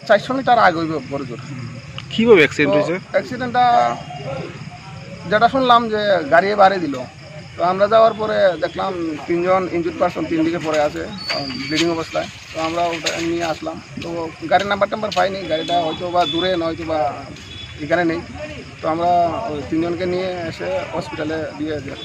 চারশো মিটার আগে বড় জোর। কিভাবে অ্যাক্সিডেন্ট হয়েছে? অ্যাক্সিডেন্টটা যেটা শুনলাম যে গাড়ি বাড়ি দিল, তো আমরা যাওয়ার পরে দেখলাম 3 জন ইনজুর্ড পারসন 3 দিকে পড়ে আছে ব্লিডিং অবস্থায়। তো আমরা ওটা নিয়ে আসলাম। তো গাড়ির নাম্বার পাইনি, গাড়িটা হয়তো বা দূরে নয়তো বা এখানে নেই। তো আমরা 3 জনকে নিয়ে এসে হসপিটালে দিয়ে দিলাম।